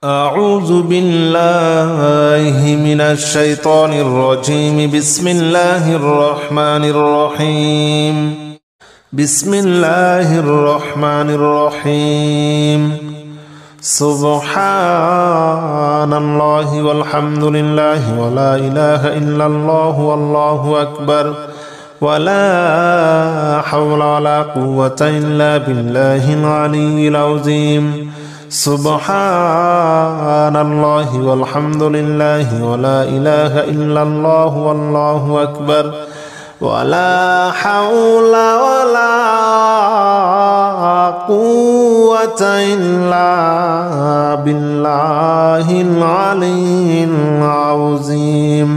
أعوذ بالله من الشيطان الرجيم. بسم الله الرحمن الرحيم. بسم الله الرحمن الرحيم. سبحان الله والحمد لله ولا إله إلا الله والله أكبر ولا حول ولا قوة إلا بالله العلي العظيم. سبحان الله والحمد لله ولا إله إلا الله والله أكبر ولا حول ولا قوة إلا بالله العلي العظيم.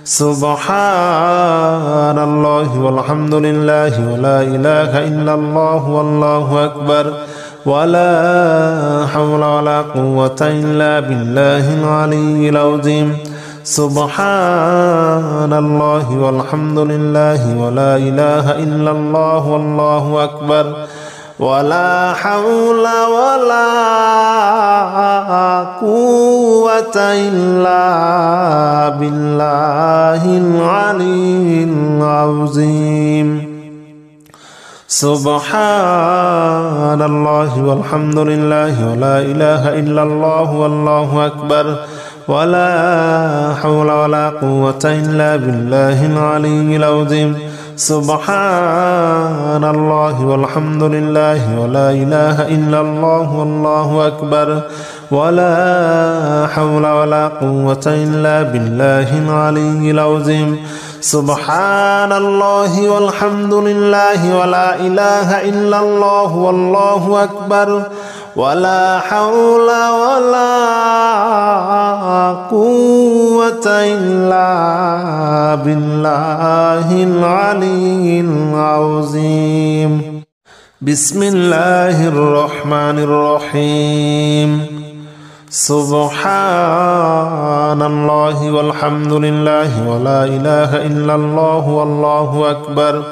سبحان الله والحمد لله ولا إله إلا الله والله أكبر ولا حول ولا قوة إلا بالله العلي العظيم. سبحان الله والحمد لله ولا إله إلا الله والله أكبر ولا حول ولا قوة إلا بالله العلي العظيم. سبحان الله والحمد لله ولا إله إلا الله والله أكبر ولا حول ولا قوة إلا بالله العلي العظيم. سبحان الله والحمد لله ولا إله إلا الله والله أكبر ولا حول ولا قوة إلا بالله العلي العظيم. سبحان الله والحمد لله ولا إله إلا الله والله أكبر ولا حول ولا قوة إلا بالله العلي العظيم. بسم الله الرحمن الرحيم. سبحان الله والحمد لله ولا إله إلا الله والله أكبر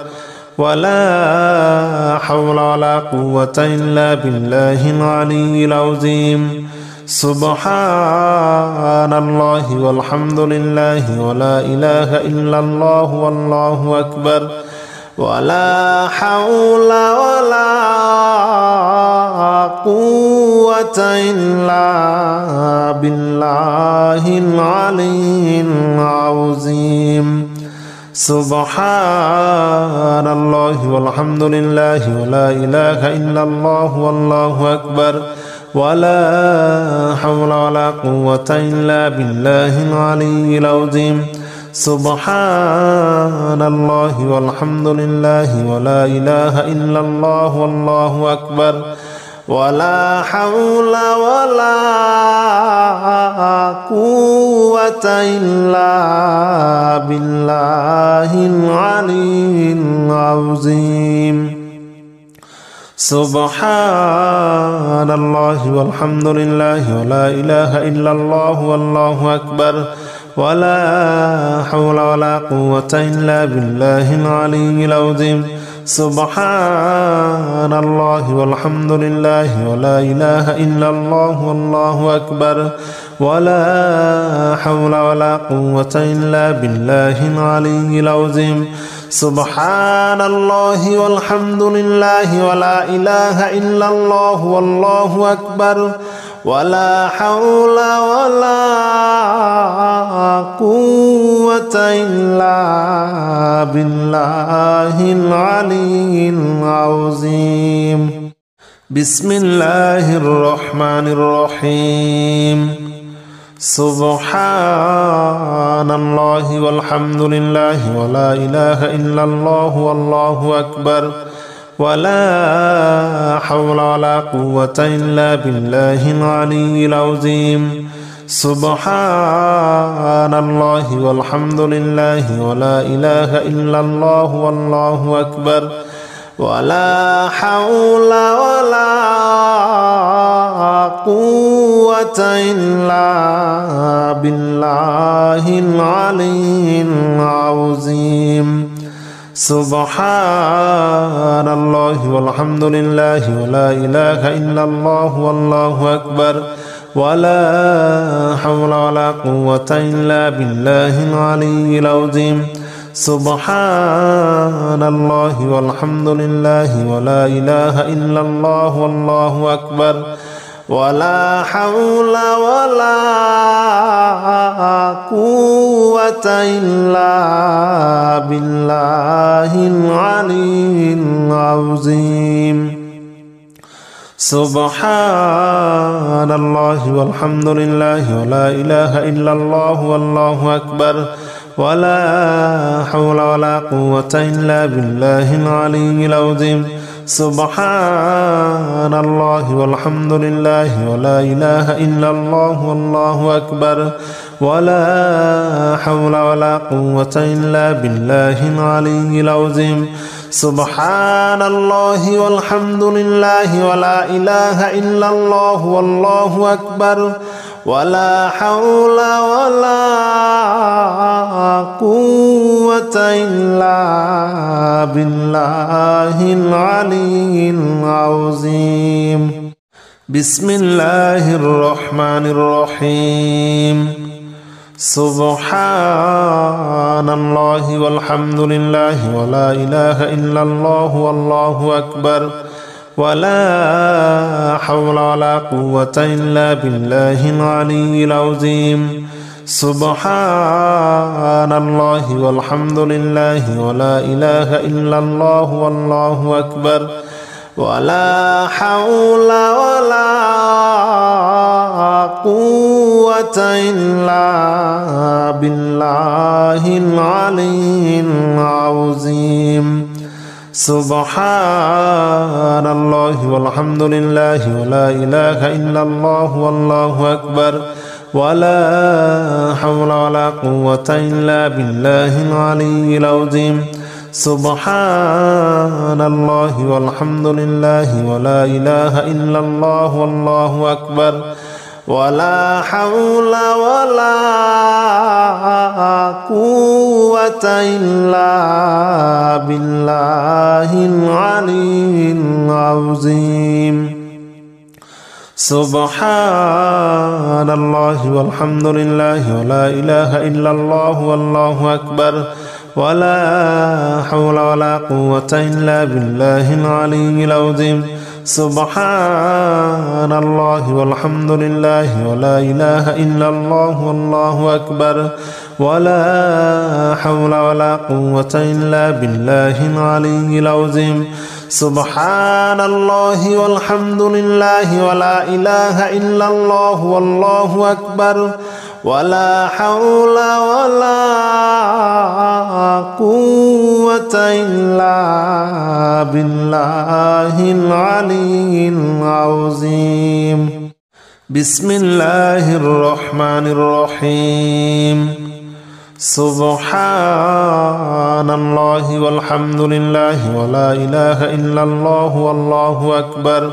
ولا حول ولا قوة إلا بالله العلي العظيم. سبحان الله والحمد لله ولا إله إلا الله والله أكبر ولا حول ولا قوة إلا بالله العلي العظيم. سبحان الله والحمد لله ولا إله إلا الله والله أكبر ولا حول ولا قوة إلا بالله العلي العظيم. سبحان الله والحمد لله ولا إله إلا الله والله أكبر ولا حول ولا قوة إلا بالله العلي العظيم. سبحان الله والحمد لله ولا إله إلا الله والله أكبر ولا حول ولا قوة إلا بالله العلي العظيم. سبحان الله والحمد لله ولا إله إلا الله والله أكبر ولا حول ولا قوة إلا بالله العلي العظيم. سبحان الله والحمد لله ولا إله إلا الله والله أكبر ولا حول ولا قوة إلا بالله العلي العظيم. بسم الله الرحمن الرحيم. سبحان الله والحمد لله ولا إله إلا الله والله أكبر ولا حول ولا قوة إلا بالله العلي العظيم. سبحان الله والحمد لله ولا إله إلا الله والله أكبر ولا حول ولا قوة إلا بالله العلي العظيم. سبحان الله والحمد لله ولا إله إلا الله والله أكبر ولا حول ولا قوة إلا بالله العلي العظيم سبحان الله والحمد لله ولا إله إلا الله والله أكبر ولا حول ولا قوة إلا بالله العلي العظيم سبحان الله والحمد لله ولا إله إلا الله والله أكبر ولا حول ولا قوة إلا بالله العلي العظيم سبحان الله والحمد لله ولا إله إلا الله والله أكبر ولا حول ولا قوة إلا بالله العلي العظيم سبحان الله والحمد لله ولا إله إلا الله والله أكبر ولا حول ولا قوة إلا بالله العلي العظيم بسم الله الرحمن الرحيم سبحان الله والحمد لله ولا إله إلا الله والله أكبر ولا حول ولا قوة إلا بالله العلي العظيم سبحان الله والحمد لله ولا إله إلا الله والله أكبر ولا حول ولا قوة إلا بالله العلي العظيم سبحان الله والحمد لله ولا إله إلا الله والله أكبر ولا حول ولا قوة إلا بالله العلي العظيم سبحان الله والحمد لله ولا إله إلا الله والله أكبر ولا حول ولا قوة إلا بالله العلي العظيم سبحان الله والحمد لله ولا إله إلا الله والله أكبر ولا حول ولا قوة إلا بالله العلي العظيم سبحان الله والحمد لله ولا إله إلا الله والله أكبر ولا حول ولا قوة إلا بالله العلي العظيم سبحان الله والحمد لله ولا إله إلا الله والله أكبر ولا حول ولا قوة إلا بالله العلي العظيم بسم الله الرحمن الرحيم سبحان الله والحمد لله ولا إله إلا الله والله أكبر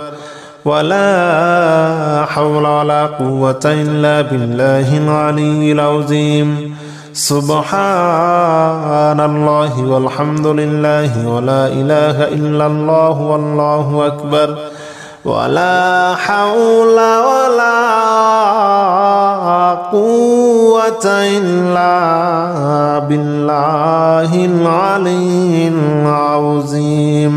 ولا حول ولا قوة إلا بالله العلي العظيم سبحان الله والحمد لله ولا إله إلا الله والله أكبر ولا حول ولا قوة إلا بالله العلي العظيم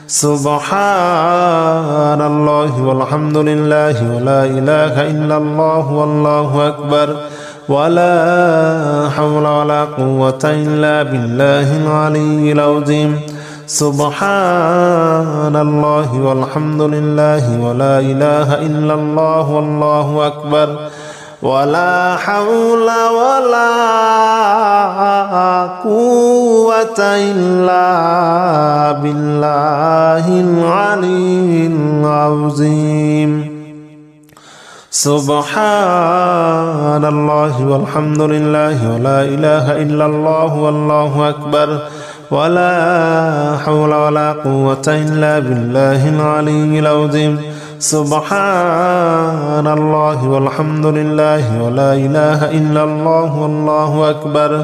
سبحان الله والحمد لله ولا إله إلا الله والله أكبر ولا حول ولا قوة إلا بالله العلي العظيم سبحان الله والحمد لله ولا إله إلا الله والله أكبر ولا حول ولا قوة إلا بالله العلي العظيم سبحان الله والحمد لله ولا إله إلا الله والله أكبر ولا حول ولا قوة إلا بالله العلي العظيم سبحان الله والحمد لله ولا إله إلا الله والله أكبر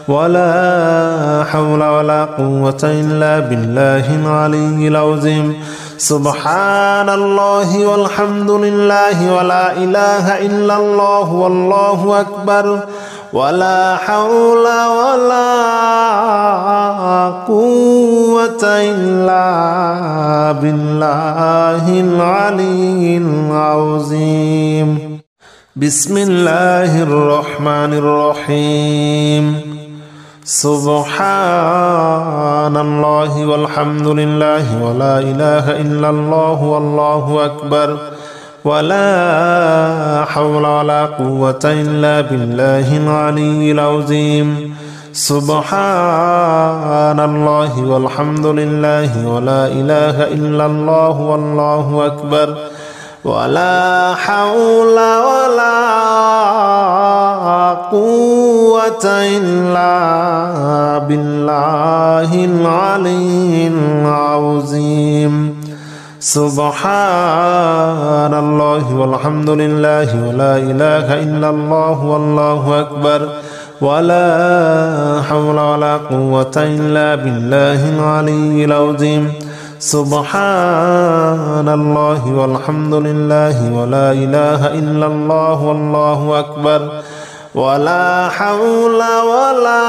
ولا حول ولا قوة إلا بالله العلي العظيم سبحان الله والحمد لله ولا إله إلا الله والله أكبر ولا حول ولا قوة إلا بالله العلي العظيم بسم الله الرحمن الرحيم سبحان الله والحمد لله ولا إله إلا الله والله أكبر ولا حول ولا قوة إلا بالله العلي العظيم سبحان الله والحمد لله ولا إله إلا الله والله أكبر ولا حول ولا قوة إلا بالله العلي العظيم سبحان الله والحمد لله ولا إله إلا الله والله أكبر ولا حول ولا قوة إلا بالله العلي العظيم سبحان الله والحمد لله ولا إله إلا الله والله أكبر ولا حول ولا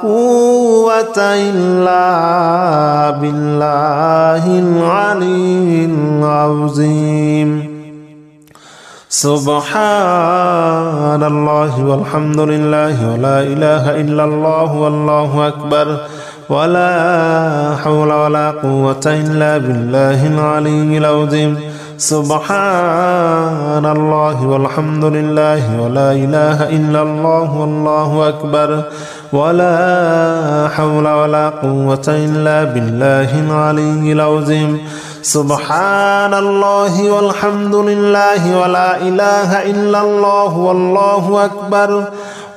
قوة إلا بالله العلي العظيم سبحان الله والحمد لله ولا إله إلا الله والله أكبر ولا حول ولا قوة إلا بالله العلي العظيم سبحان الله والحمد لله ولا إله إلا الله والله أكبر ولا حول ولا قوة إلا بالله العلي العظيم سبحان الله والحمد لله ولا إله إلا الله والله أكبر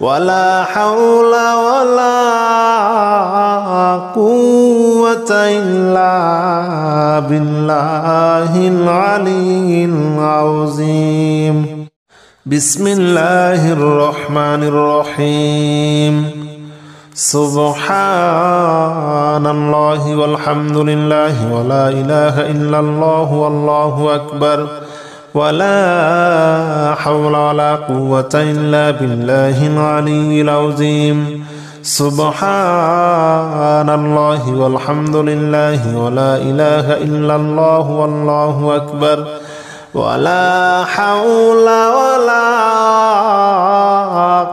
ولا حول ولا قوة إلا بالله العلي العظيم بسم الله الرحمن الرحيم سبحان الله والحمد لله ولا إله إلا الله والله أكبر ولا حول ولا قوة إلا بالله العلي العظيم سبحان الله والحمد لله ولا إله إلا الله والله أكبر ولا حول ولا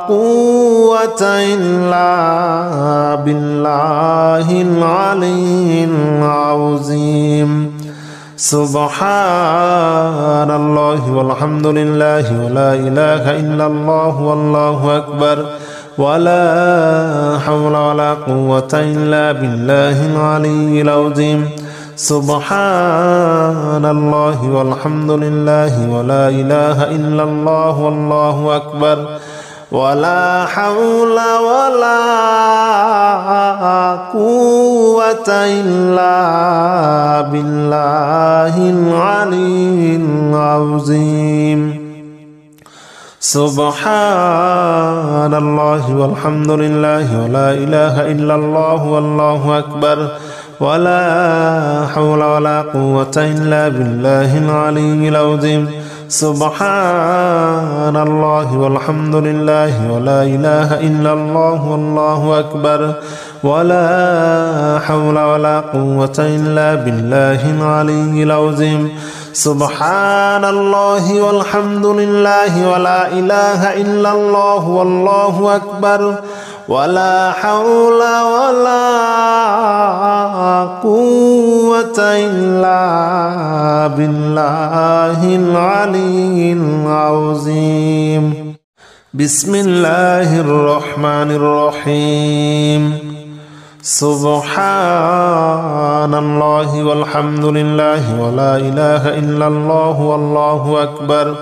قوة إلا بالله العلي العظيم سبحان الله والحمد لله ولا إله إلا الله والله أكبر ولا حول ولا قوة إلا بالله العلي العظيم سبحان الله والحمد لله ولا إله إلا الله والله أكبر ولا حول ولا قوة إلا بالله العلي العظيم سبحان الله والحمد لله ولا إله إلا الله والله أكبر ولا حول ولا قوة إلا بالله العلي العظيم سبحان الله والحمد لله ولا إله إلا الله والله أكبر ولا حول ولا قوة إلا بالله العلي العظيم سبحان الله والحمد لله ولا إله إلا الله والله أكبر ولا حول ولا قوة إلا بالله العلي العظيم بسم الله الرحمن الرحيم سبحان الله والحمد لله ولا إله إلا الله والله أكبر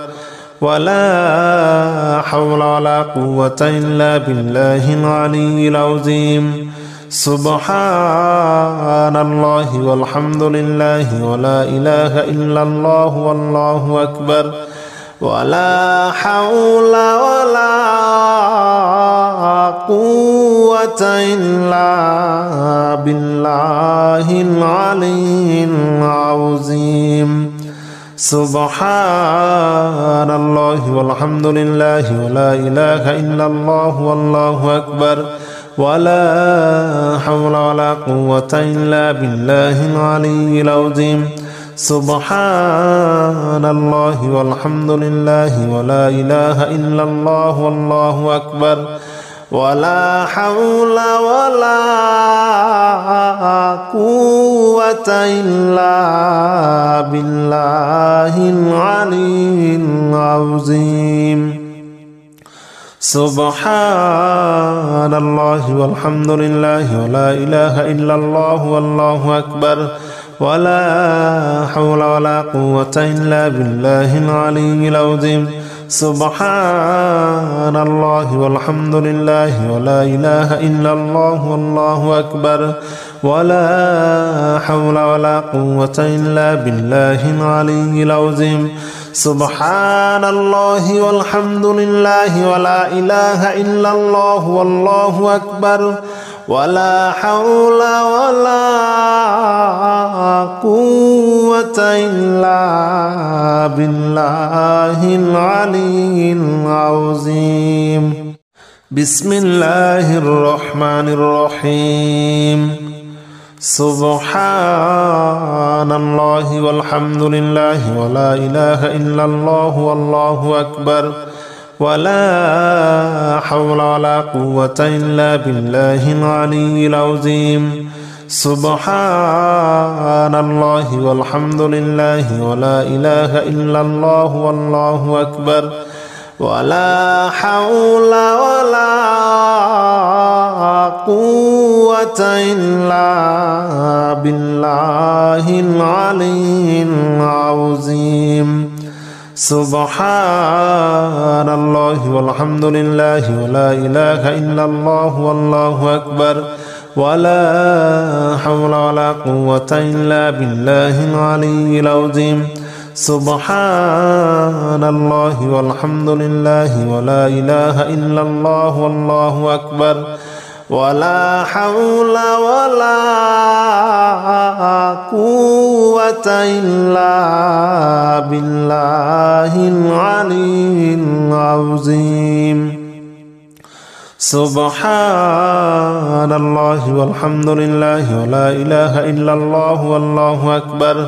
ولا حول ولا قوة إلا بالله العلي العظيم سبحان الله والحمد لله ولا إله إلا الله والله أكبر ولا حول ولا قوة إلا بالله العلي العظيم. سبحان الله والحمد لله ولا إله إلا الله والله أكبر ولا حول ولا قوة إلا بالله العلي العظيم. سبحان الله والحمد لله ولا إله إلا الله والله أكبر ولا حول ولا قوة إلا بالله العلي العظيم. سبحان الله والحمد لله ولا إله إلا الله والله أكبر ولا حول ولا قوة إلا بالله العلي العظيم. سبحان الله والحمد لله ولا إله إلا الله والله أكبر ولا حول ولا قوة إلا بالله العلي العظيم. سبحان الله والحمد لله ولا إله إلا الله والله أكبر ولا حول ولا قوة إلا بالله العلي العظيم. بسم الله الرحمن الرحيم. سبحان الله والحمد لله ولا إله إلا الله والله أكبر ولا حول ولا قوة إلا بالله العلي العظيم. سبحان الله والحمد لله ولا إله إلا الله والله أكبر ولا حول ولا قوة إلا بالله العلي العظيم. سبحان الله والحمد لله ولا إله إلا الله والله أكبر ولا حول ولا قوة إلا بالله العلي العظيم. سبحان الله والحمد لله ولا إله إلا الله والله أكبر ولا حول ولا قوة إلا بالله العلي العظيم. سبحان الله والحمد لله ولا إله إلا الله والله أكبر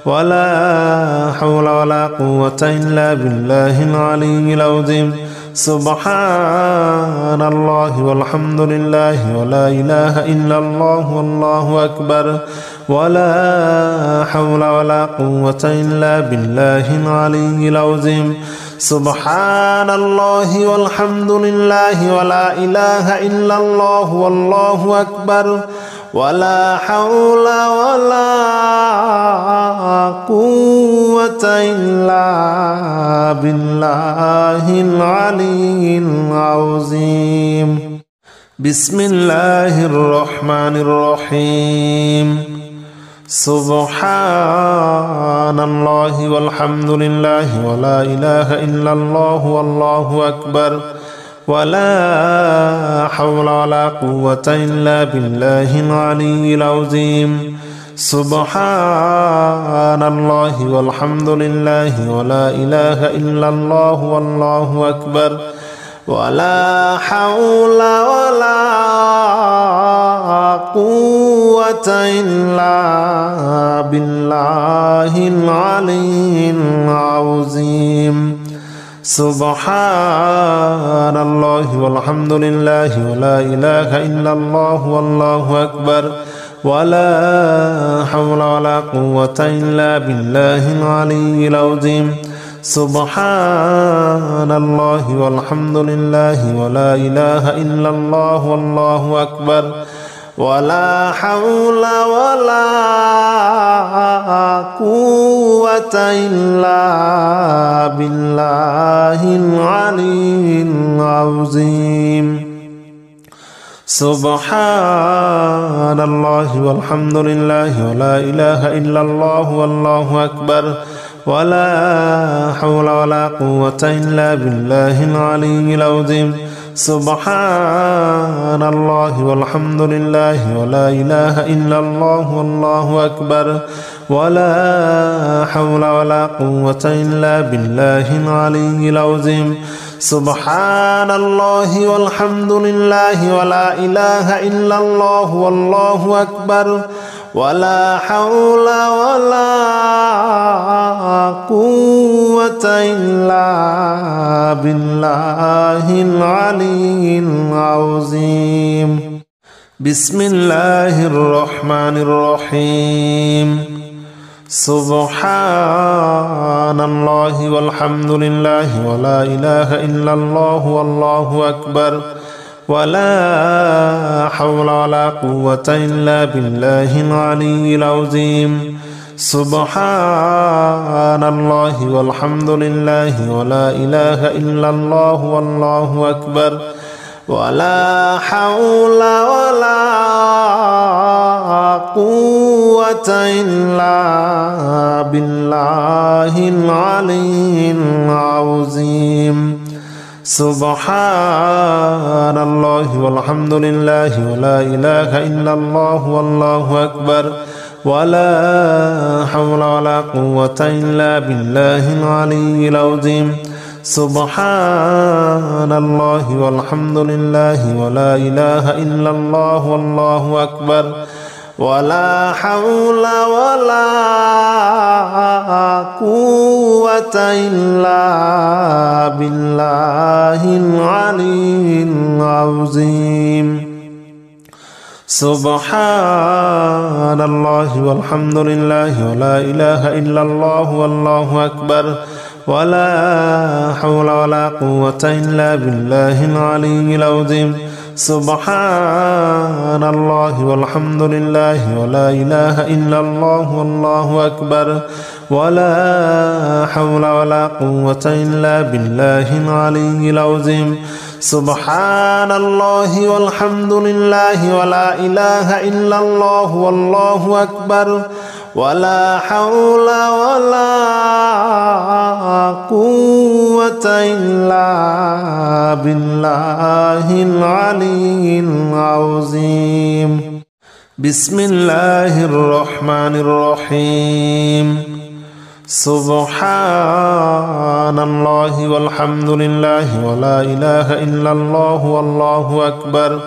ولا حول ولا قوة إلا بالله العلي العظيم. سبحان الله والحمد لله ولا إله إلا الله والله أكبر ولا حول ولا قوة إلا بالله العلي العظيم. سبحان الله والحمد لله ولا إله إلا الله والله أكبر ولا حول ولا قوة إلا بالله العلي العظيم. بسم الله الرحمن الرحيم. سبحان الله والحمد لله ولا إله إلا الله والله أكبر ولا حول ولا قوة إلا بالله العلي العظيم. سبحان الله والحمد لله ولا إله إلا الله والله أكبر ولا حول ولا قوة إلا بالله العلي العظيم. سبحان الله والحمد لله ولا إله إلا الله والله أكبر ولا حول ولا قوة إلا بالله العلي العظيم. سبحان الله والحمد لله ولا إله إلا الله والله أكبر ولا حول ولا قوة إلا بالله العلي العظيم. سبحان الله والحمد لله ولا إله إلا الله والله أكبر ولا حول ولا قوة إلا بالله العلي العظيم. سبحان الله والحمد لله ولا إله إلا الله والله أكبر ولا حول ولا قوة إلا بالله العلي العظيم. سبحان الله والحمد لله ولا إله إلا الله والله أكبر ولا حول ولا قوة إلا بالله العلي العظيم. بسم الله الرحمن الرحيم. سبحان الله والحمد لله ولا إله إلا الله والله أكبر ولا حول ولا قوة إلا بالله العلي العظيم. سبحان الله والحمد لله ولا إله إلا الله والله أكبر ولا حول ولا قوة إلا بالله العلي العظيم. سبحان الله والحمد لله ولا إله إلا الله والله أكبر ولا حول ولا قوة إلا بالله العلي العظيم. سبحان الله والحمد لله ولا إله إلا الله والله أكبر ولا حول ولا قوة إلا بالله العلي العظيم. سبحان الله والحمد لله ولا إله إلا الله والله أكبر ولا حول ولا قوة إلا بالله العلي العظيم. سبحان الله والحمد لله ولا إله إلا الله والله أكبر ولا حول ولا قوة إلا بالله العلي العظيم. سبحان الله والحمد لله ولا إله إلا الله والله أكبر ولا حول ولا قوة إلا بالله العلي العظيم. بسم الله الرحمن الرحيم. سبحان الله والحمد لله ولا إله إلا الله والله أكبر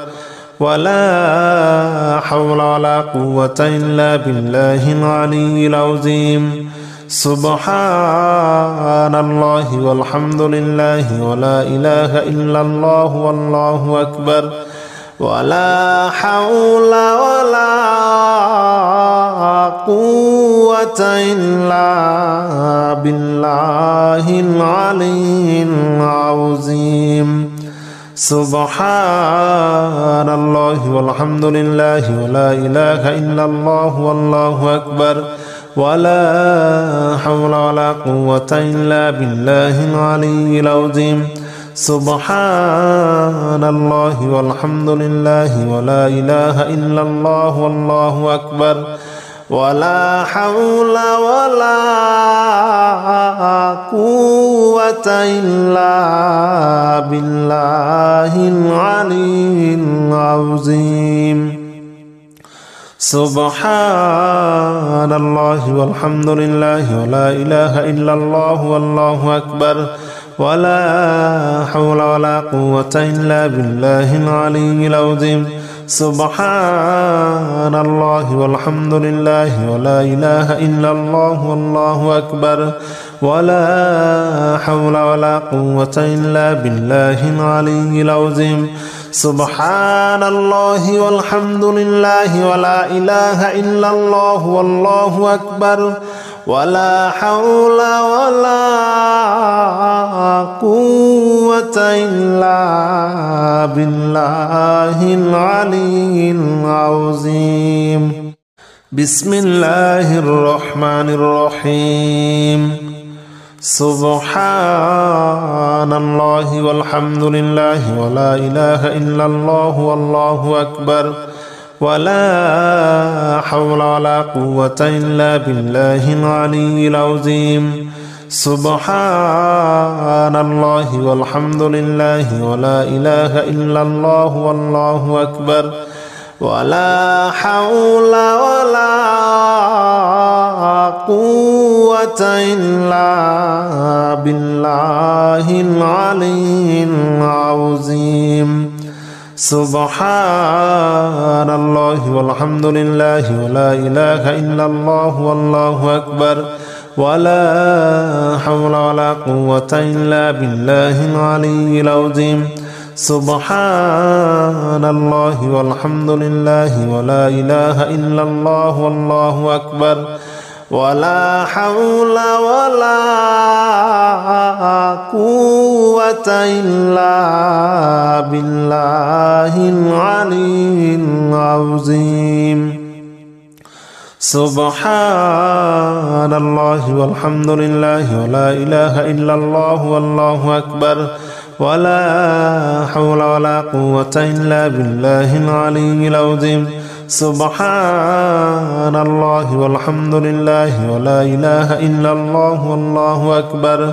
ولا حول ولا قوة إلا بالله العلي العظيم. سبحان الله والحمد لله ولا إله إلا الله والله أكبر ولا حول ولا قوة إلا بالله العلي العظيم. سبحان الله والحمد لله ولا إله إلا الله والله أكبر ولا حول ولا قوة إلا بالله العلي العظيم. سبحان الله والحمد لله ولا إله إلا الله والله أكبر ولا حول ولا قوة إلا بالله العلي العظيم. سبحان الله والحمد لله ولا إله إلا الله والله أكبر ولا حول ولا قوة إلا بالله العلي العظيم. سبحان الله والحمد لله ولا إله إلا الله والله أكبر ولا حول ولا قوة إلا بالله العلي العظيم. سبحان الله والحمد لله ولا إله إلا الله والله أكبر ولا حول ولا قوة إلا بالله العلي العظيم. بسم الله الرحمن الرحيم. سبحان الله والحمد لله ولا إله إلا الله والله أكبر ولا حول ولا قوة إلا بالله العلي العظيم سبحان الله والحمد لله ولا إله إلا الله والله أكبر ولا حول ولا قوة إلا بالله العلي العظيم سبحان الله والحمد لله ولا إله إلا الله والله أكبر ولا حول ولا قوة إلا بالله العلي العظيم سبحان الله والحمد لله ولا إله إلا الله والله أكبر ولا حول ولا قوة إلا بالله العلي العظيم سبحان الله والحمد لله ولا إله إلا الله والله أكبر ولا حول ولا قوة إلا بالله العلي العظيم سبحان الله والحمد لله ولا إله إلا الله والله أكبر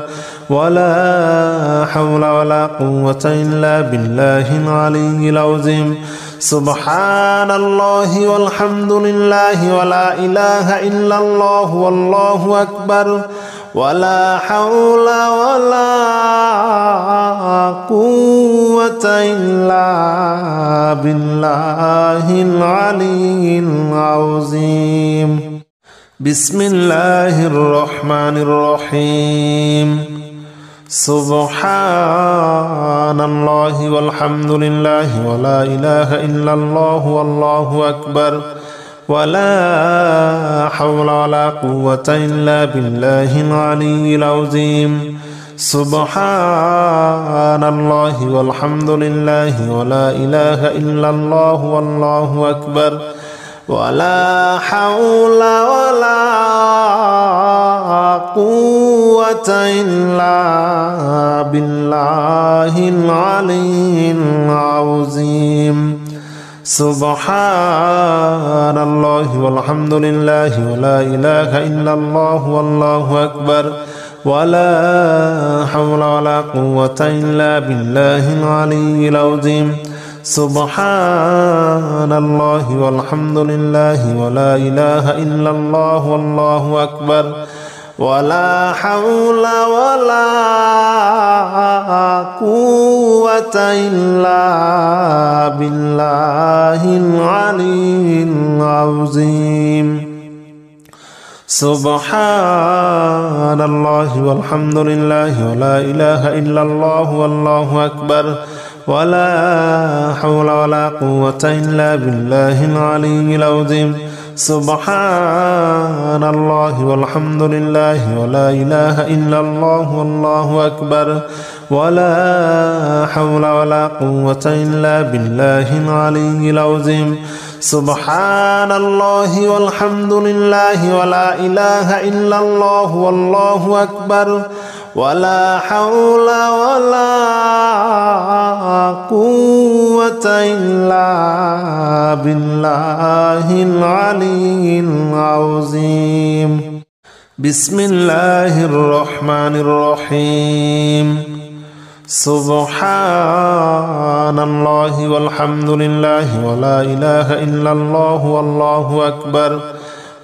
ولا حول ولا قوة إلا بالله العلي العظيم سبحان الله والحمد لله ولا إله إلا الله والله أكبر ولا حول ولا قوة إلا بالله العلي العظيم بسم الله الرحمن الرحيم سبحان الله والحمد لله ولا إله إلا الله والله أكبر ولا حول ولا قوة إلا بالله العلي العظيم سبحان الله والحمد لله ولا إله إلا الله والله أكبر ولا حول ولا قوة إلا بالله العلي العظيم سبحان الله والحمد لله ولا إله إلا الله والله أكبر ولا حول ولا قوة إلا بالله العلي العظيم سبحان الله والحمد لله ولا إله إلا الله والله أكبر ولا حول ولا قوة إلا بالله العلي العظيم سبحان الله والحمد لله ولا إله إلا الله والله أكبر ولا حول ولا قوة إلا بالله العلي العظيم سبحان الله والحمد لله ولا إله إلا الله والله أكبر ولا حول ولا قوة إلا بالله العلي العظيم سبحان الله والحمد لله ولا إله إلا الله والله أكبر ولا حول ولا قوة إلا بالله العلي العظيم بسم الله الرحمن الرحيم سبحان الله والحمد لله ولا إله إلا الله والله أكبر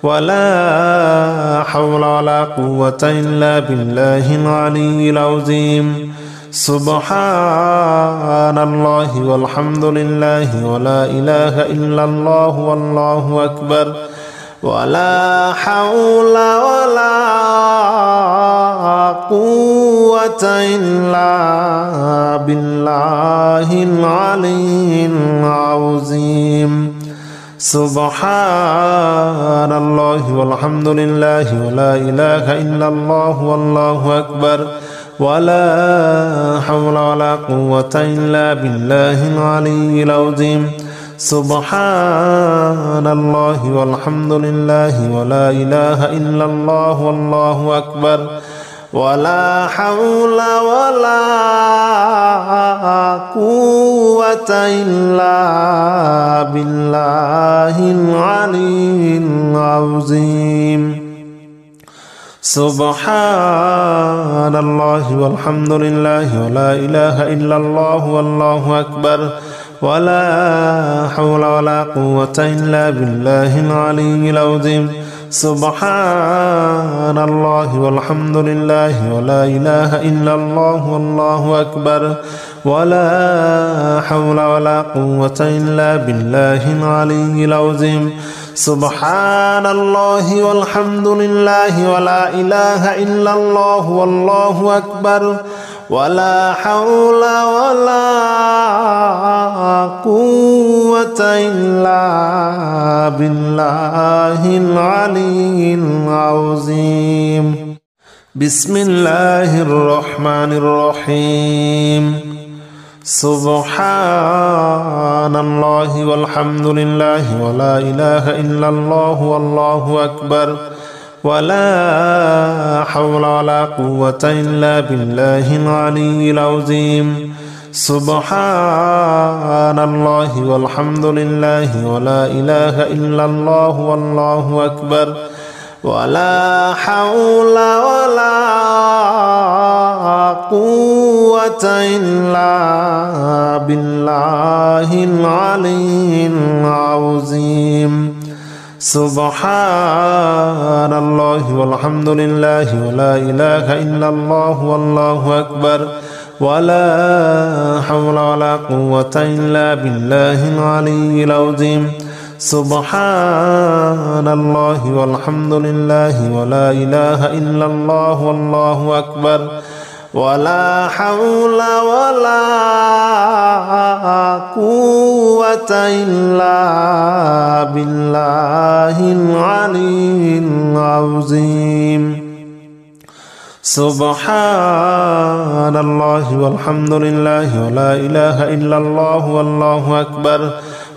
ولا حول ولا قوة إلا بالله العلي العظيم سبحان الله والحمد لله ولا إله إلا الله والله أكبر ولا حول ولا قوة إلا بالله العلي العظيم سبحان الله والحمد لله ولا إله إلا الله والله أكبر ولا حول ولا قوة إلا بالله العلي العظيم سبحان الله والحمد لله ولا إله إلا الله والله أكبر ولا حول ولا قوة إلا بالله العلي العظيم. سبحان الله والحمد لله ولا إله إلا الله والله أكبر ولا حول ولا قوة إلا بالله العلي العظيم. سبحان الله والحمد لله ولا إله إلا الله والله أكبر ولا حول ولا قوة إلا بالله العلي العظيم. سبحان الله والحمد لله ولا إله إلا الله والله أكبر ولا حول ولا قوة إلا بالله العلي العظيم. بسم الله الرحمن الرحيم. سبحان الله والحمد لله ولا إله إلا الله والله أكبر ولا حول ولا قوة إلا بالله العلي العظيم. سبحان الله والحمد لله ولا إله إلا الله والله أكبر ولا حول ولا قوة إلا بالله العلي العظيم. سبحان الله والحمد لله ولا إله إلا الله والله أكبر ولا حول ولا قوة إلا بالله العلي العظيم. سبحان الله والحمد لله ولا إله إلا الله والله أكبر ولا حول ولا قوة إلا بالله العلي العظيم. سبحان الله والحمد لله ولا إله إلا الله والله أكبر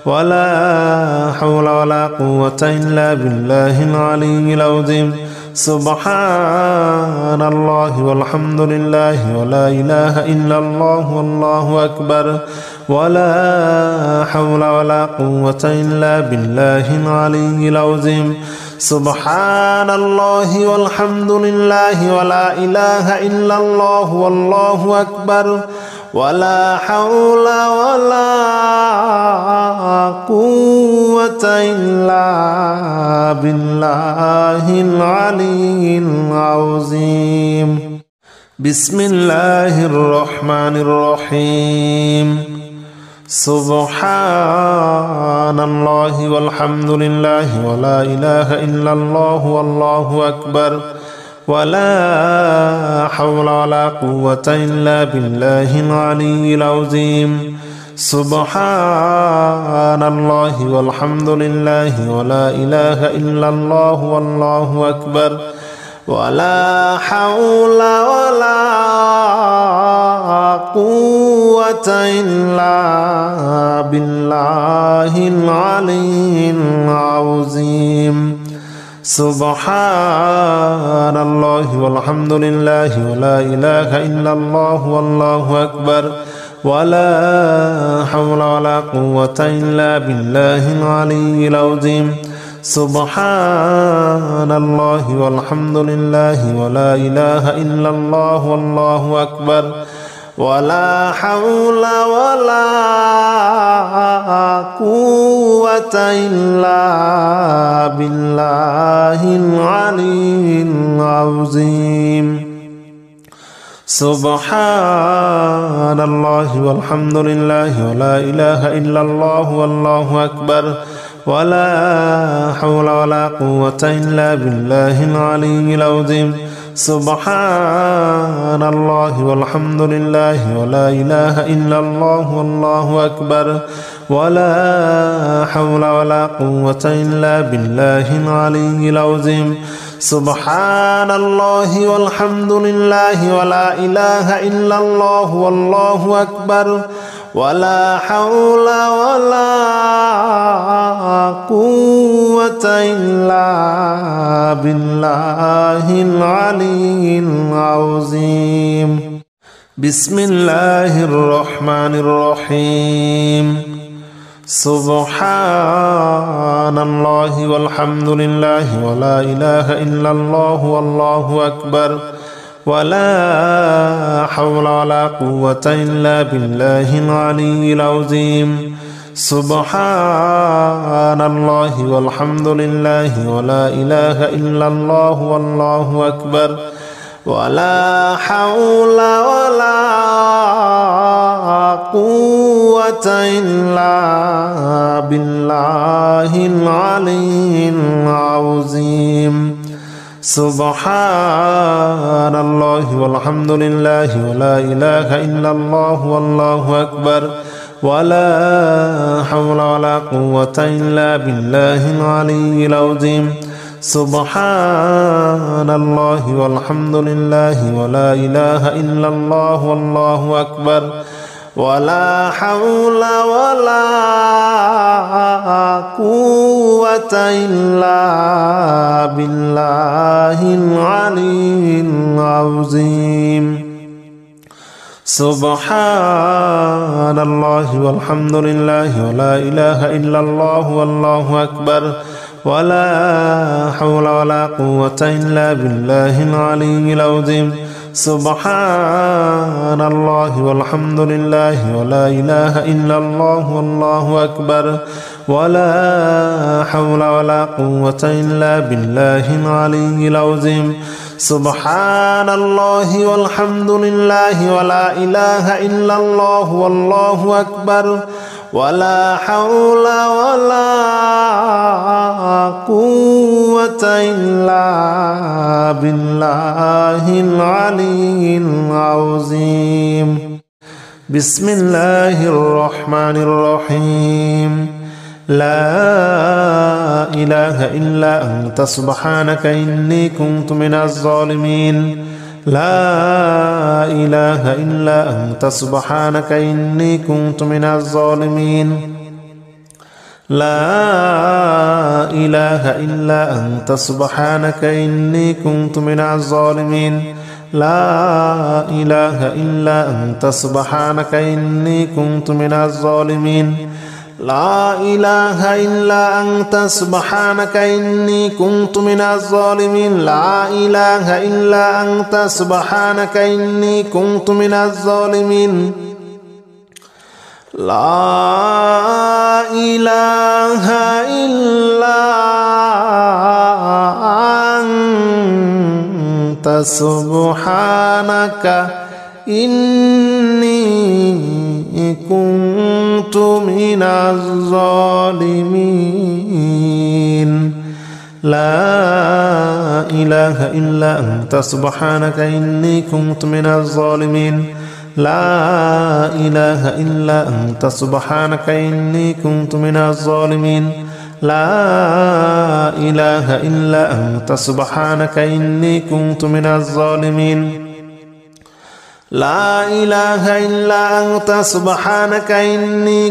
ولا حول ولا قوة إلا بالله العلي العظيم. سبحان الله والحمد لله ولا إله إلا الله والله أكبر ولا حول ولا قوة إلا بالله العلي العظيم. سبحان الله والحمد لله ولا إله إلا الله والله أكبر ولا حول ولا قوة إلا بالله العلي العظيم. بسم الله الرحمن الرحيم. سبحان الله والحمد لله ولا إله إلا الله والله أكبر ولا حول ولا قوة إلا بالله العلي العظيم. سبحان الله والحمد لله ولا إله إلا الله والله أكبر ولا حول ولا قوة إلا بالله العلي العظيم. سبحان الله والحمد لله ولا إله إلا الله والله أكبر ولا حول ولا قوة إلا بالله العلي العظيم. سبحان الله والحمد لله ولا إله إلا الله والله أكبر ولا حول ولا قوة إلا بالله العلي العظيم. سبحان الله والحمد لله ولا إله إلا الله والله أكبر ولا حول ولا قوة إلا بالله العلي العظيم. سبحان الله والحمد لله ولا إله إلا الله والله أكبر ولا حول ولا قوة إلا بالله العلي العظيم. سبحان الله والحمد لله ولا إله إلا الله والله أكبر ولا حول ولا قوة إلا بالله العلي العظيم. بسم الله الرحمن الرحيم سبحان الله والحمد لله ولا إله إلا الله والله أكبر ولا حول ولا قوة إلا بالله العلي العظيم سبحان الله والحمد لله ولا إله إلا الله والله أكبر ولا حول ولا قوة إلا بالله العلي العظيم سبحان الله والحمد لله ولا إله إلا الله والله أكبر ولا حول ولا قوة إلا بالله العلي العظيم سبحان الله والحمد لله ولا إله إلا الله والله أكبر ولا حول ولا قوة إلا بالله العلي العظيم سبحان الله والحمد لله ولا إله إلا الله والله أكبر ولا حول ولا قوة إلا بالله العلي العظيم سبحان الله والحمد لله ولا إله إلا الله والله أكبر ولا حول ولا قوة إلا بالله العلي العظيم سبحان الله والحمد لله ولا إله إلا الله والله أكبر ولا حول ولا قوة إلا بالله العلي العظيم بسم الله الرحمن الرحيم لا إله إلا أنت سبحانك إني كنت من الظالمين لا إله إلا أنت سبحانك إني كنت من الظالمين لا إله إلا أنت سبحانك إني كنت من الظالمين لا إله إلا أنت سبحانك إني كنت من الظالمين لا إله إلا أنت سبحانك إني كنت من الظالمين لا إله إلا أنت سبحانك إني كنت من الظالمين لا إله إلا أنت سبحانك إني كنت من الظالمين لا إله إلا أنت سبحانك إني كنت من الظالمين لا إله إلا أنت سبحانك إني كنت من الظالمين لا إله إلا أنت سبحانك إني كنت من الظالمين لا إله إلا أنت سبحانك إني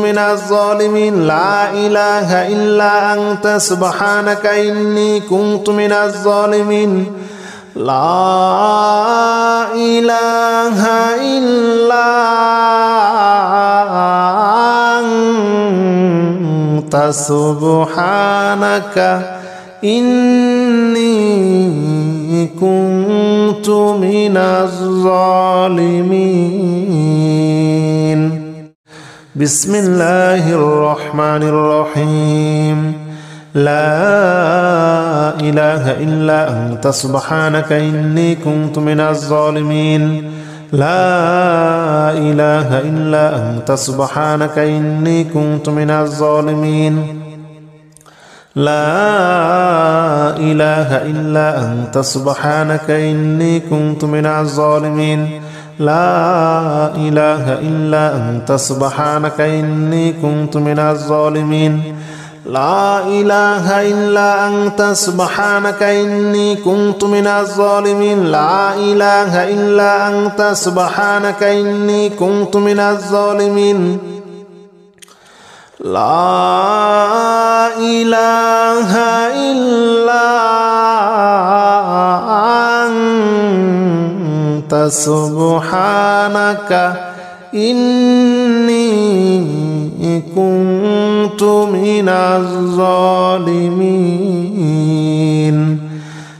كنت من الظالمين لا إله إلا أنت سبحانك إني كنت من الظالمين لا إله إلا أنت سبحانك إني كنت من الظالمين بسم الله الرحمن الرحيم لا إله إلا أنت سبحانك إني كنت من الظالمين لا إله إلا أنت سبحانك إني كنت من الظالمين لا إله إلا أنت سبحانك إني كنت من الظالمين لا إله إلا أنت سبحانك إني كنت من الظالمين لا إله إلا أنت سبحانك إني كنت من الظالمين لا إله إلا أنت سبحانك إني كنت من الظالمين لا إله إلا سبحانك إني كنت من الظالمين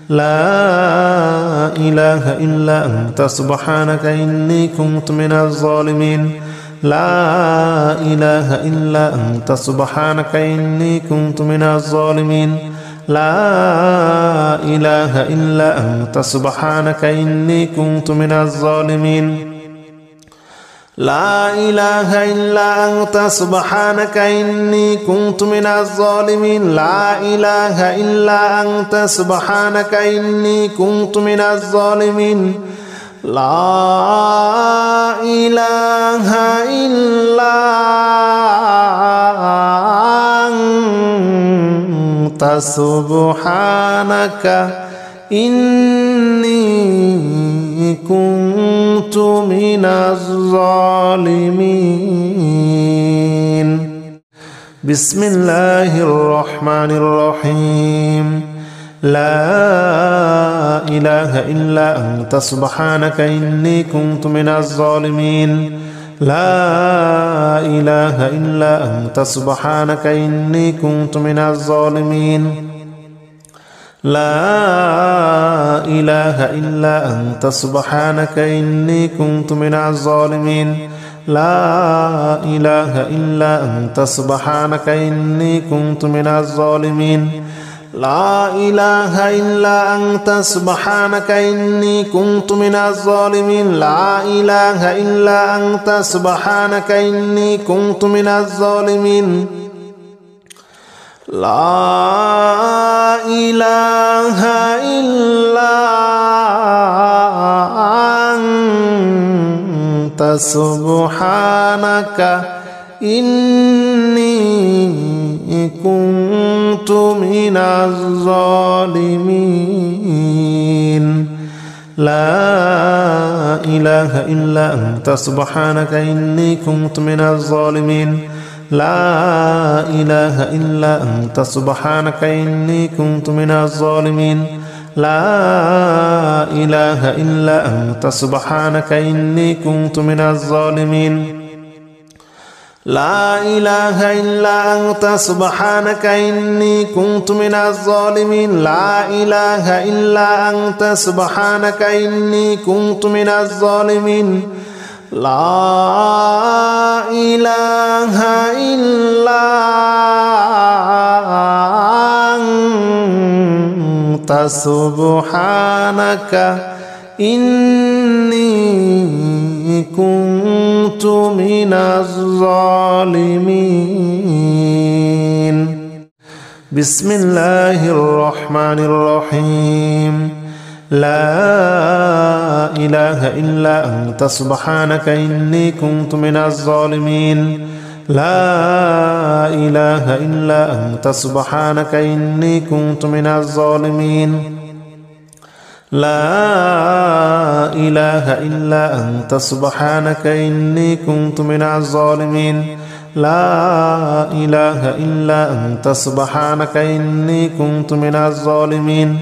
لا إله إلا أنت سبحانك إني كنت من الظالمين لا إله إلا أنت سبحانك إني كنت من الظالمين لا إله إلا أنت سبحانك إني كنت من الظالمين لا إله إلا أنت سبحانك إني كنت من الظالمين لا إله إلا أنت سبحانك إني كنت من الظالمين لا إله إلا أنت سبحانك إني كنت من الظالمين بسم الله الرحمن الرحيم لا إله إلا أنت سبحانك إني كنت من الظالمين لا إله إلا أنت سبحانك إني كنت من الظالمين لا إله إلا أنت سبحانك إني كنت من الظالمين لا إله إلا أنت سبحانك إني كنت من الظالمين لا إله إلا أنت سبحانك إني كنت من الظالمين لا إله إلا أنت سبحانك إني كنت من الظالمين لا إله إلا أنت سبحانك إني كنت من الظالمين لا إله إلا أنت سبحانك إني كنت من الظالمين لا إله إلا أنت سبحانك إني كنت من الظالمين لا إله إلا أنت سبحانك إني كنت من الظالمين لا إله إلا أنت سبحانك إني كنت من الظالمين لا إله إلا أنت سبحانك إني كنت من الظالمين لا إله إلا أنت سبحانك إني كنت من الظالمين بسم الله الرحمن الرحيم لا إله إلا أنت سبحانك إني كنت من الظالمين لا إله إلا أنت سبحانك إني كنت من الظالمين لا إله إلا أنت سبحانك إني كنت من الظالمين لا إله إلا أنت سبحانك إني كنت من الظالمين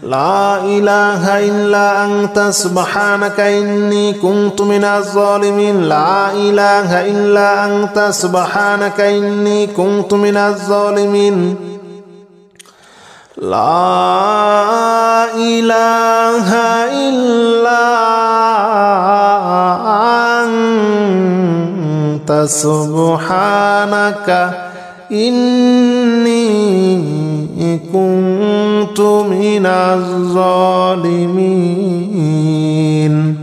لا إله إلا أنت سبحانك إني كنت من الظالمين لا إله إلا أنت سبحانك إني كنت من الظالمين لا إله إلا أنت سبحانك إني كنت من الظالمين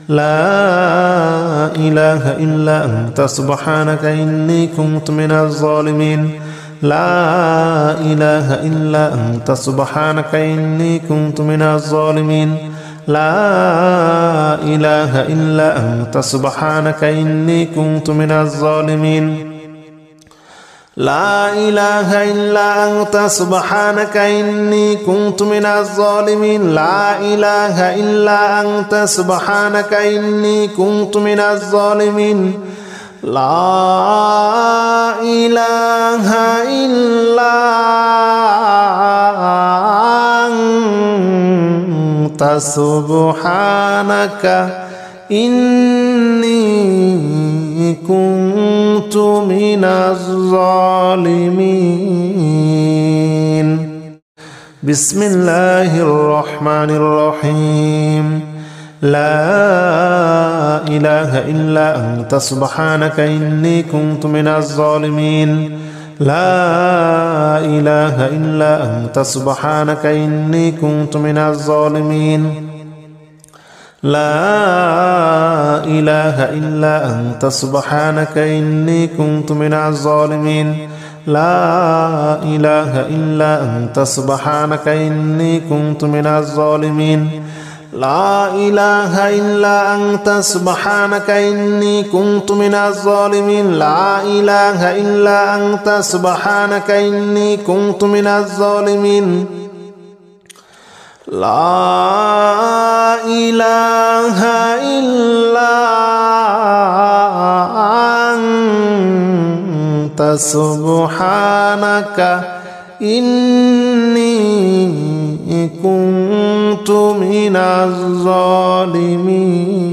لا إله إلا أنت سبحانك إني كنت من الظالمين لا إله إلا أنت سبحانك إني كنت من الظالمين لا إله إلا أنت سبحانك إني كنت من الظالمين لا إله إلا أنت سبحانك إني كنت من الظالمين لا إله إلا أنت سبحانك إني كنت من الظالمين لا إله إلا أنت أنت سبحانك إني كنت من الظالمين. بسم الله الرحمن الرحيم. لا إله إلا أنت سبحانك إني كنت من الظالمين. لا إله إلا أنت سبحانك إني كنت من الظالمين. لا إله إلا أنت سبحانك إني كنت من الظالمين. لا إله إلا أنت سبحانك إني كنت من الظالمين. لا إله إلا أنت سبحانك إني كنت من الظالمين. لا إله إلا أنت سبحانك إني كنت من الظالمين. لا إله إلا أنت سبحانك إني كنت من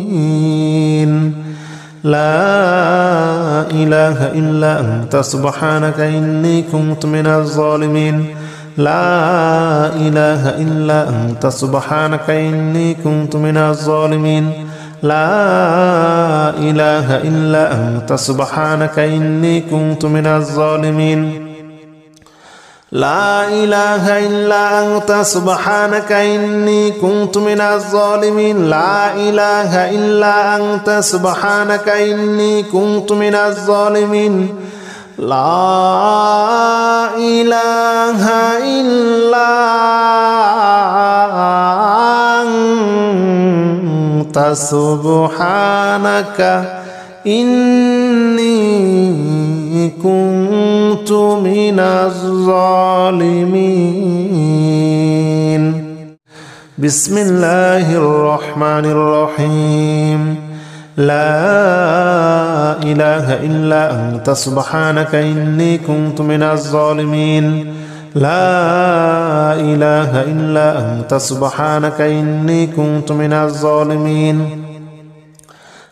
الظالمين. لا إله إلا أنت سبحانك إني كنت من الظالمين. لا إله إلا أنت سبحانك إني كنت من الظالمين. لا إله إلا أنت سبحانك إني كنت من الظالمين. لا إله إلا أنت سبحانك إني كنت من الظالمين. لا إله إلا أنت سبحانك إني كنت من الظالمين. لا إله إلا أنت سبحانك إني كنت من الظالمين. بسم الله الرحمن الرحيم. لا إله إلا أنت سبحانك إني كنت من الظالمين. لا إله إلا أنت سبحانك إني كنت من الظالمين.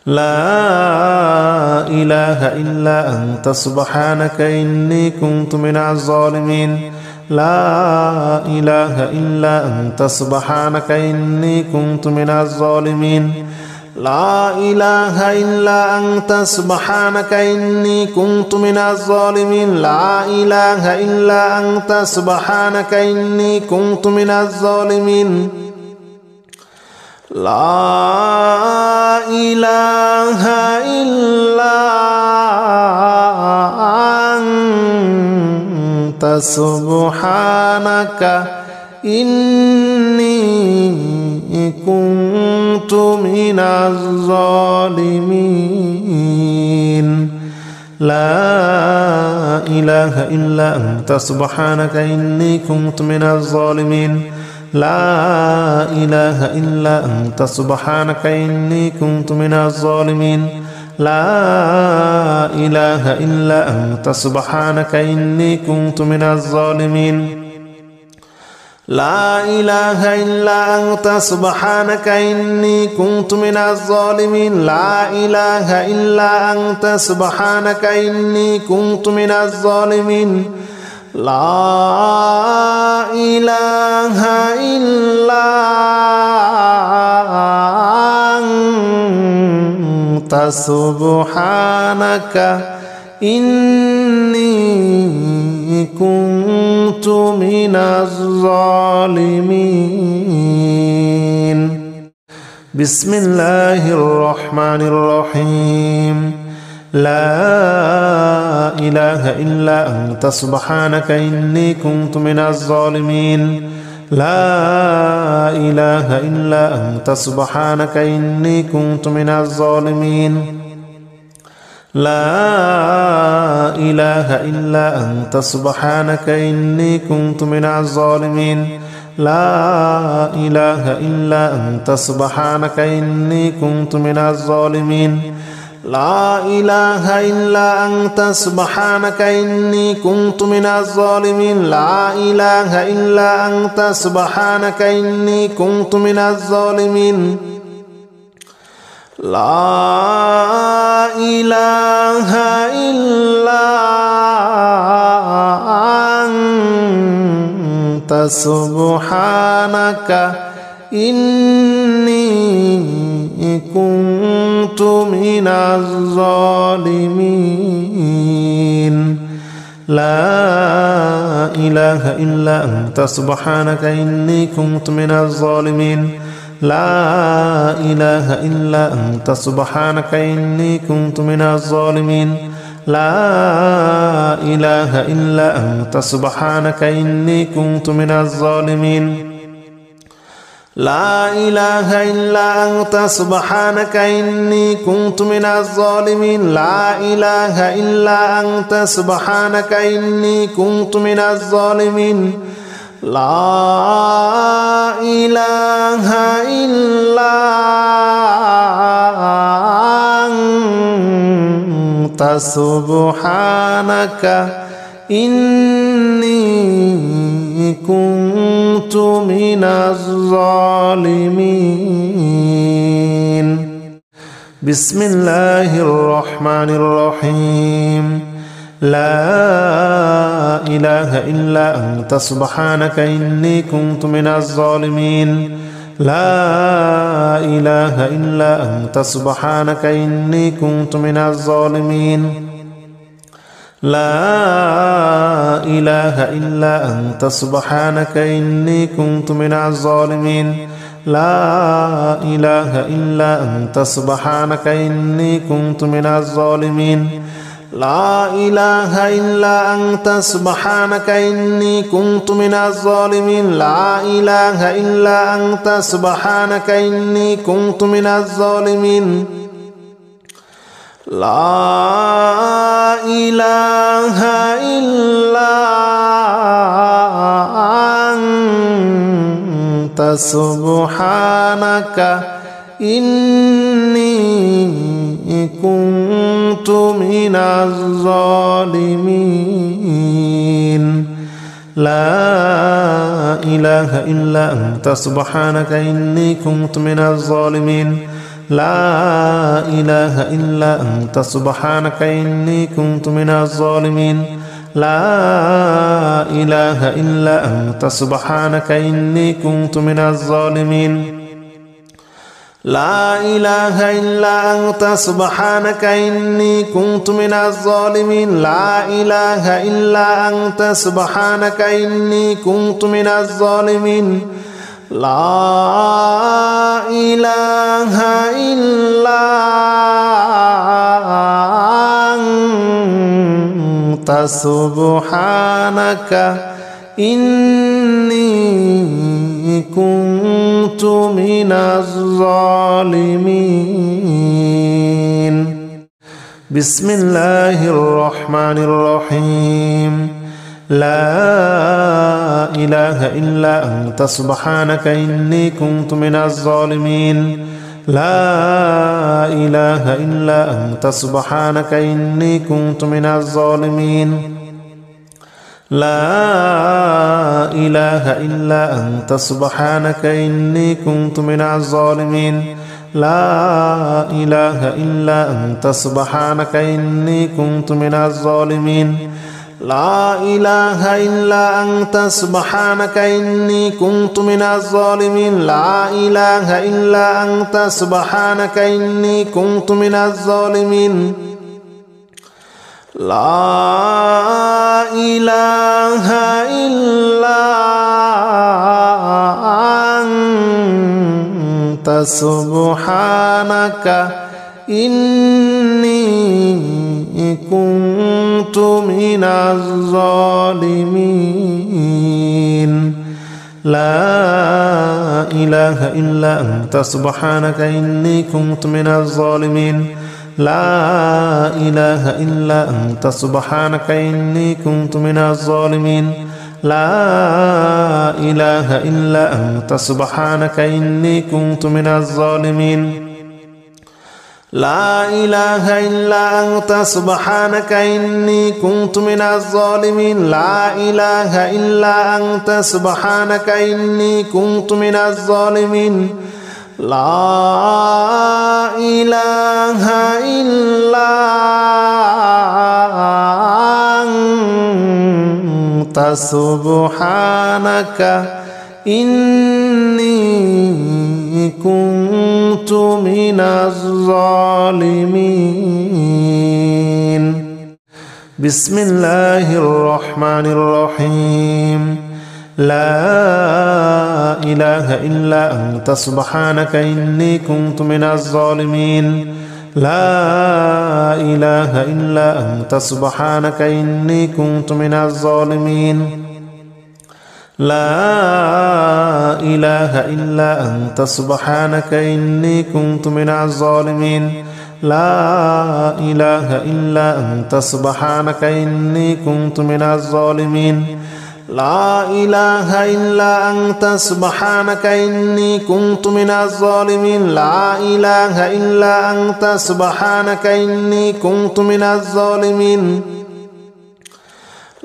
لا إله إلا أنت سبحانك إني كنت من الظالمين. لا إله إلا أنت سبحانك إني كنت من الظالمين. لا إله إلا أنت سبحانك إني كنت من الظالمين. لا إله إلا أنت سبحانك إني كنت من الظالمين. لا إله إلا أنت سبحانك إني كنت من الظالمين. لا إله إلا أنت سبحانك إني كنت من الظالمين. لا إله إلا أنت سبحانك إني كنت من الظالمين. لا إله إلا أنت سبحانك إني كنت من الظالمين. لا إله إلا أنت سبحانك إني كنت من الظالمين. لا إله إلا أنت سبحانك إني كنت من الظالمين. لا إله إلا أنت سبحانك إني كنت من الظالمين. بسم الله الرحمن الرحيم. لا إله إلا أنت سبحانك إني كنت من الظالمين. لا إله إلا أنت سبحانك إني كنت من الظالمين. لا إله إلا أنت سبحانك إني كنت من الظالمين. لا إله إلا أنت سبحانك إني كنت من الظالمين. لا إله إلا أنت سبحانك إني كنت من الظالمين لا إله إلا أنت سبحانك إني كنت من الظالمين لا إله إلا أنت سبحانك إني كنت من الظالمين لا إله إلا أنت سبحانك إني كنت من الظالمين لا إله إلا أنت سبحانك إني كنت من الظالمين لا إله إلا أنت سبحانك إني كنت من الظالمين لا إله إلا أنت سبحانك إني كنت من الظالمين لا إله إلا أنت سبحانك إني كنت من الظالمين لا إله إلا أنت سبحانك إني كنت من الظالمين بسم الله الرحمن الرحيم لا إله إلا أنت سبحانك إني كنت من الظالمين لا إله إلا أنت سبحانك إني كنت من الظالمين لا إله إلا أنت سبحانك إني كنت من الظالمين لا إله إلا أنت سبحانك إني كنت من الظالمين لا إله إلا أنت سبحانك إني كنت من الظالمين لا إله إلا أنت سبحانك إني كنت من الظالمين لا إله إلا أنت سبحانك إني كنت من الظالمين لا إله إلا أنت سبحانك إني كنت من الظالمين لا إله إلا أنت سبحانك إني كنت من الظالمين لا إله إلا أنت سبحانك إني كنت من الظالمين لا إله إلا أنت سبحانك إني كنت من الظالمين لا إله إلا أنت سبحانك إني كنت من الظالمين لا إله إلا أنت سبحانك إني كنت من الظالمين بسم الله الرحمن الرحيم لا إله إلا أنت سبحانك إني كنت من الظالمين لا إله إلا أنت سبحانك إني كنت من الظالمين لا إله إلا أنت سبحانك إني كنت من الظالمين لا إله إلا أنت سبحانك إني كنت من الظالمين لا إله إلا أنت سبحانك إني كنت من الظالمين لا إله إلا أنت سبحانك إني كنت من الظالمين لا إله إلا أنت سبحانك إني كنت من الظالمين لا إله إلا أنت سبحانك إني كنت من الظالمين لا إله إلا أنت سبحانك إني كنت من الظالمين لا إله إلا أنت سبحانك إني كنت من الظالمين لا إله إلا أنت سبحانك إني كنت من الظالمين لا إله إلا أنت سبحانك إني كنت من الظالمين لا إله إلا أنت سبحانك إني كنت من الظالمين بسم الله الرحمن الرحيم لا إله إلا أنت سبحانك إني كنت من الظالمين لا إله إلا أنت سبحانك إني كنت من الظالمين لا إله إلا أنت سبحانك إني كنت من الظالمين لا إله إلا أنت سبحانك إني كنت من الظالمين لا إله إلا أنت سبحانك إني كنت من الظالمين لا إله إلا أنت سبحانك إني كنت من الظالمين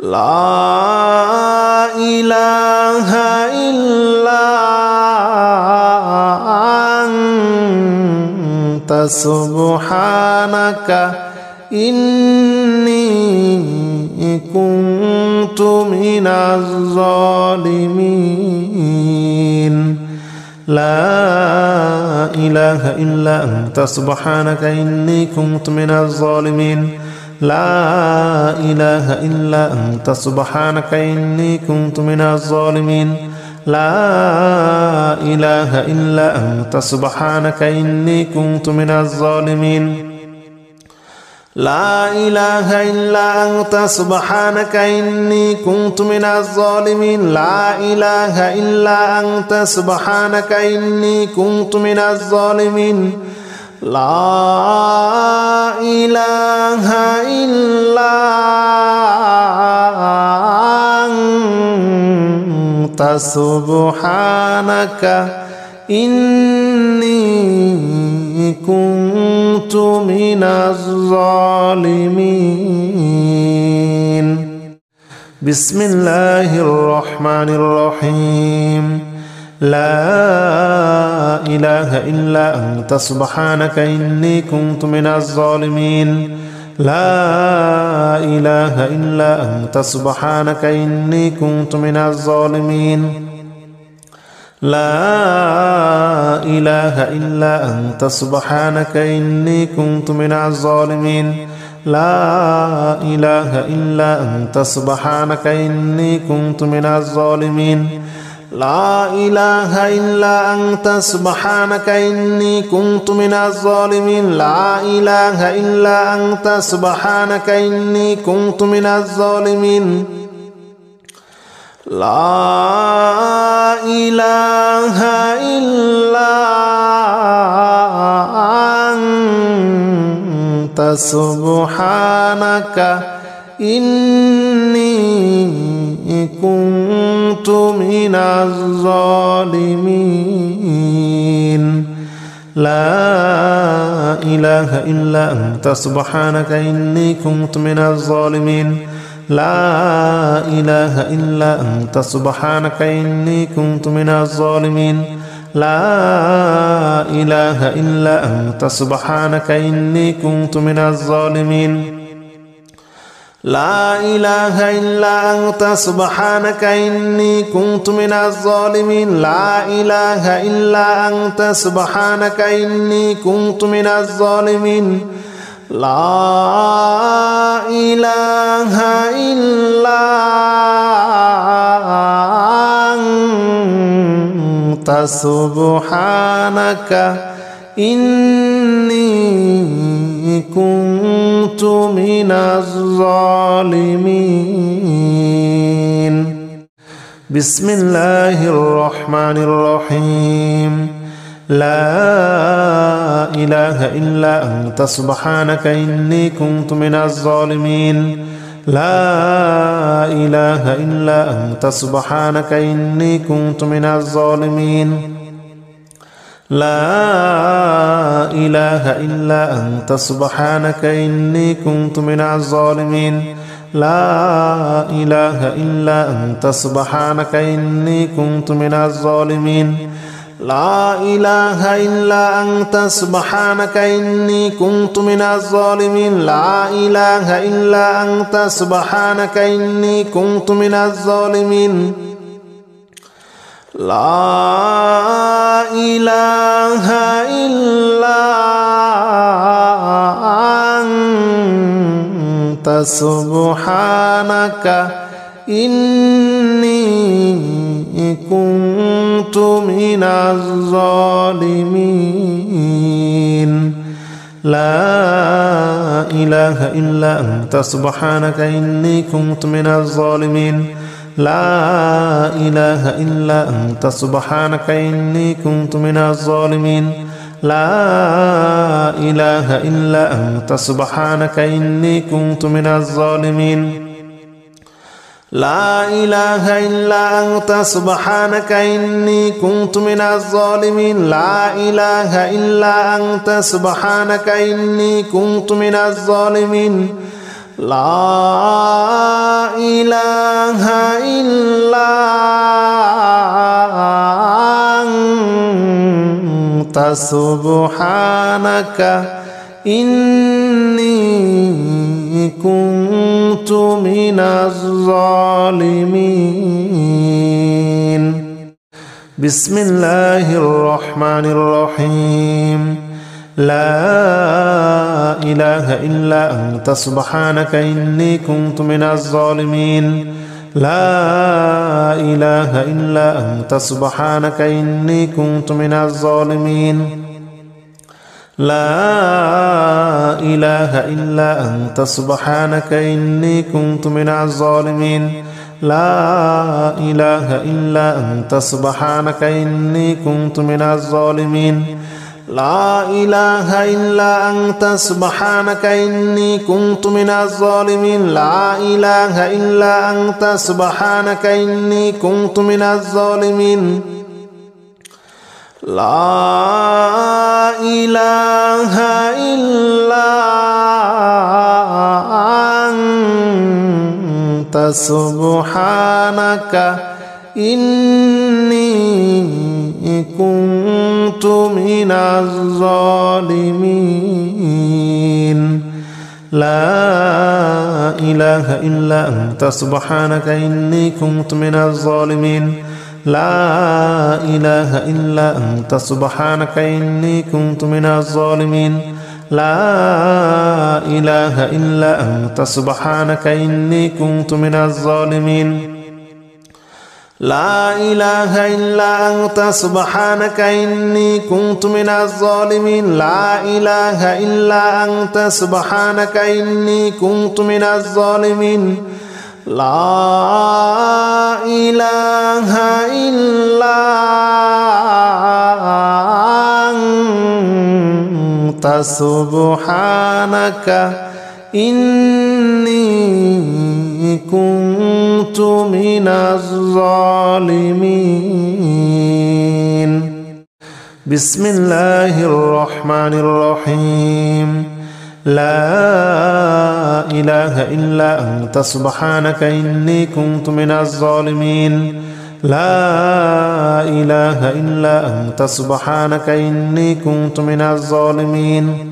لا إله إلا أنت سبحانك إني كنت من الظالمين لا إله إلا أنت سبحانك إني كنت من الظالمين لا إله إلا أنت سبحانك إني كنت من الظالمين لا إله إلا أنت سبحانك إني كنت من الظالمين لا إله إلا أنت سبحانك إني كنت من الظالمين لا إله إلا أنت سبحانك إني كنت من الظالمين لا إله إلا أنت سبحانك إني كنت من الظالمين بسم الله الرحمن الرحيم لا إله إلا أنت سبحانك إني كنت من الظالمين لا إله إلا أنت سبحانك إني كنت من الظالمين لا إله إلا أنت سبحانك إني كنت من الظالمين لا إله إلا أنت سبحانك إني كنت من الظالمين لا إله إلا أنت سبحانك إني كنت من الظالمين لا إله إلا أنت سبحانك إني كنت من الظالمين لا إله إلا أنت سبحانك إني كنت من الظالمين لا إله إلا أنت سبحانك إني كنت من الظالمين لا إله إلا أنت سبحانك إني كنت من الظالمين لا إله إلا أنت سبحانك إني كنت من الظالمين لا إله إلا أنت سبحانك إني كنت من الظالمين لا إله إلا أنت سبحانك إني كنت من الظالمين لا إله إلا أنت سبحانك إني كنت من الظالمين بسم الله الرحمن الرحيم لا إله إلا أنت سبحانك إني كنت من الظالمين لا إله إلا أنت سبحانك إني كنت من الظالمين لا إله إلا أنت سبحانك إني كنت من الظالمين لا إله إلا أنت سبحانك إني كنت من الظالمين لا إله إلا أنت سبحانك إني كنت من الظالمين لا إله إلا أنت سبحانك إني كنت من الظالمين لا إله إلا أنت سبحانك إني كنت من الظالمين لا إله إلا أنت سبحانك إني كنت من الظالمين لا إله إلا أنت سبحانك إني كنت من الظالمين لا إله إلا أنت سبحانك إني كنت من الظالمين لا إله إلا أنت سبحانك إني كنت من الظالمين لا إله إلا أنت سبحانك إني كنت من الظالمين لا إله إلا أنت سبحانك إني كنت من الظالمين بسم الله الرحمن الرحيم لا إله إلا أنت سبحانك إني كنت من الظالمين لا إله إلا أنت سبحانك إني كنت من الظالمين لا إله إلا أنت سبحانك إني كنت من الظالمين لا إله إلا أنت سبحانك إني كنت من الظالمين لا إله إلا أنت سبحانك إني كنت من الظالمين لا إله إلا أنت سبحانك إني كنت من الظالمين لا إله إلا أنت سبحانك إني كنت من الظالمين لا إله إلا أنت سبحانك إني كنت من الظالمين لا إله إلا أنت سبحانك إني كنت من الظالمين لا إله إلا أنت سبحانك إني كنت من الظالمين لا إله إلا أنت سبحانك إني كنت من الظالمين لا إله إلا أنت سبحانك إني كنت من الظالمين لا إله إلا أنت سبحانك إني كنت من الظالمين بسم الله الرحمن الرحيم لا إله إلا أنت سبحانك إني كنت من الظالمين لا إله إلا أنت سبحانك إني كنت من الظالمين